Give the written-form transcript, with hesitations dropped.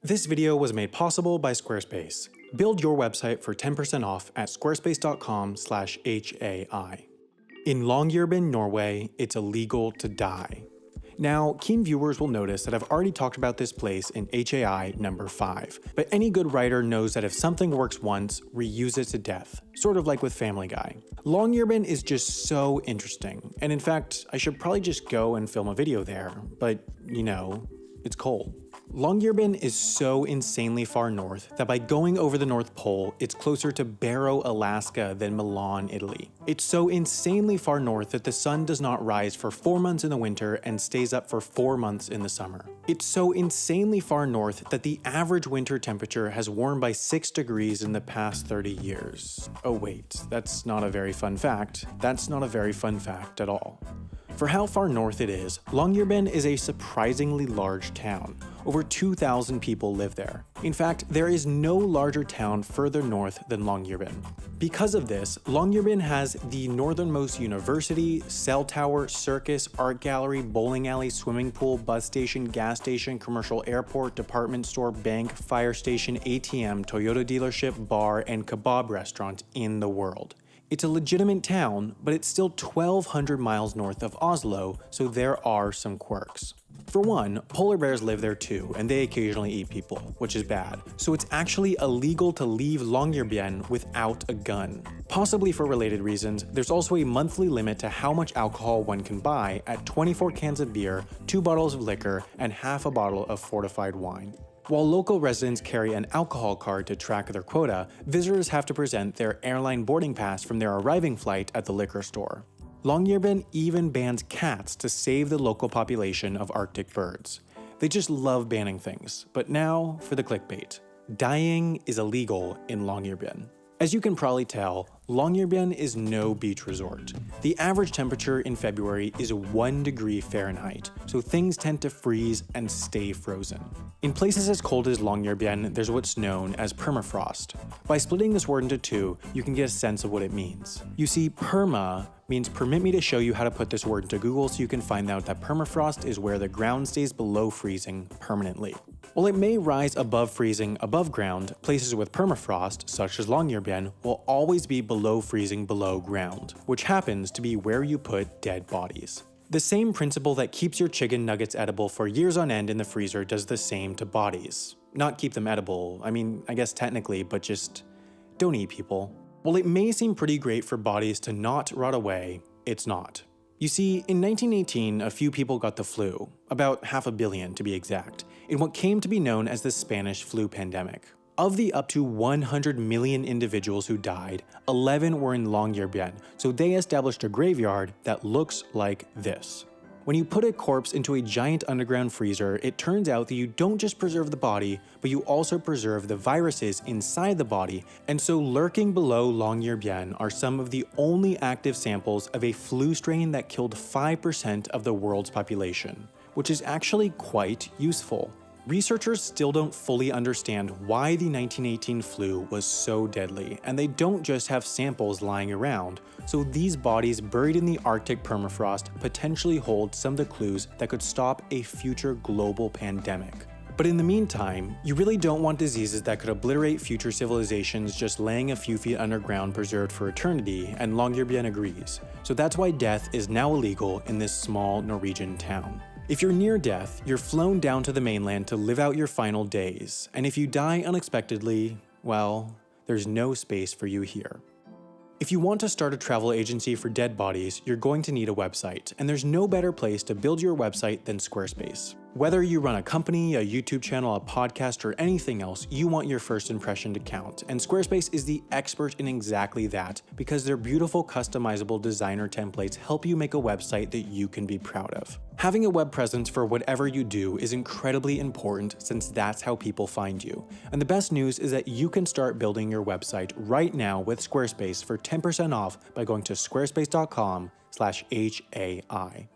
This video was made possible by Squarespace. Build your website for 10% off at squarespace.com/HAI. In Longyearbyen, Norway, it's illegal to die. Now, keen viewers will notice that I've already talked about this place in HAI number 5, but any good writer knows that if something works once, reuse it to death, sort of like with Family Guy. Longyearbyen is just so interesting, and in fact, I should probably just go and film a video there, but you know, it's cold. Longyearbyen is so insanely far north that by going over the North Pole, it's closer to Barrow, Alaska than Milan, Italy. It's so insanely far north that the sun does not rise for 4 months in the winter and stays up for 4 months in the summer. It's so insanely far north that the average winter temperature has warmed by 6 degrees in the past 30 years. Oh wait, that's not a very fun fact. That's not a very fun fact at all. For how far north it is, Longyearbyen is a surprisingly large town. Over 2,000 people live there. In fact, there is no larger town further north than Longyearbyen. Because of this, Longyearbyen has the northernmost university, cell tower, circus, art gallery, bowling alley, swimming pool, bus station, gas station, commercial airport, department store, bank, fire station, ATM, Toyota dealership, bar, and kebab restaurant in the world. It's a legitimate town, but it's still 1,200 miles north of Oslo, so there are some quirks. For one, polar bears live there too, and they occasionally eat people, which is bad. So it's actually illegal to leave Longyearbyen without a gun. Possibly for related reasons, there's also a monthly limit to how much alcohol one can buy at 24 cans of beer, 2 bottles of liquor, and half a bottle of fortified wine. While local residents carry an alcohol card to track their quota, visitors have to present their airline boarding pass from their arriving flight at the liquor store. Longyearbyen even bans cats to save the local population of Arctic birds. They just love banning things. But now for the clickbait. Dying is illegal in Longyearbyen. As you can probably tell, Longyearbyen is no beach resort. The average temperature in February is 1 degree Fahrenheit, so things tend to freeze and stay frozen. In places as cold as Longyearbyen, there's what's known as permafrost. By splitting this word into two, you can get a sense of what it means. You see, perma means permit me to show you how to put this word into Google so you can find out that permafrost is where the ground stays below freezing permanently. While it may rise above freezing above ground, places with permafrost, such as Longyearbyen, will always be below freezing below ground, which happens to be where you put dead bodies. The same principle that keeps your chicken nuggets edible for years on end in the freezer does the same to bodies. Not keep them edible, I guess technically, but just don't eat people. While it may seem pretty great for bodies to not rot away, it's not. You see, in 1918, a few people got the flu, about 500 million to be exact, in what came to be known as the Spanish flu pandemic. Of the up to 100 million individuals who died, 11 were in Longyearbyen, so they established a graveyard that looks like this. When you put a corpse into a giant underground freezer, it turns out that you don't just preserve the body, but you also preserve the viruses inside the body, and so lurking below Longyearbyen are some of the only active samples of a flu strain that killed 5% of the world's population, which is actually quite useful. Researchers still don't fully understand why the 1918 flu was so deadly, and they don't just have samples lying around, so these bodies buried in the Arctic permafrost potentially hold some of the clues that could stop a future global pandemic. But in the meantime, you really don't want diseases that could obliterate future civilizations just laying a few feet underground preserved for eternity, and Longyearbyen agrees. So that's why death is now illegal in this small Norwegian town. If you're near death, you're flown down to the mainland to live out your final days, and if you die unexpectedly, well, there's no space for you here. If you want to start a travel agency for dead bodies, you're going to need a website, and there's no better place to build your website than Squarespace. Whether you run a company, a YouTube channel, a podcast, or anything else, you want your first impression to count, and Squarespace is the expert in exactly that because their beautiful customizable designer templates help you make a website that you can be proud of. Having a web presence for whatever you do is incredibly important since that's how people find you. And the best news is that you can start building your website right now with Squarespace for 10% off by going to squarespace.com/HAI.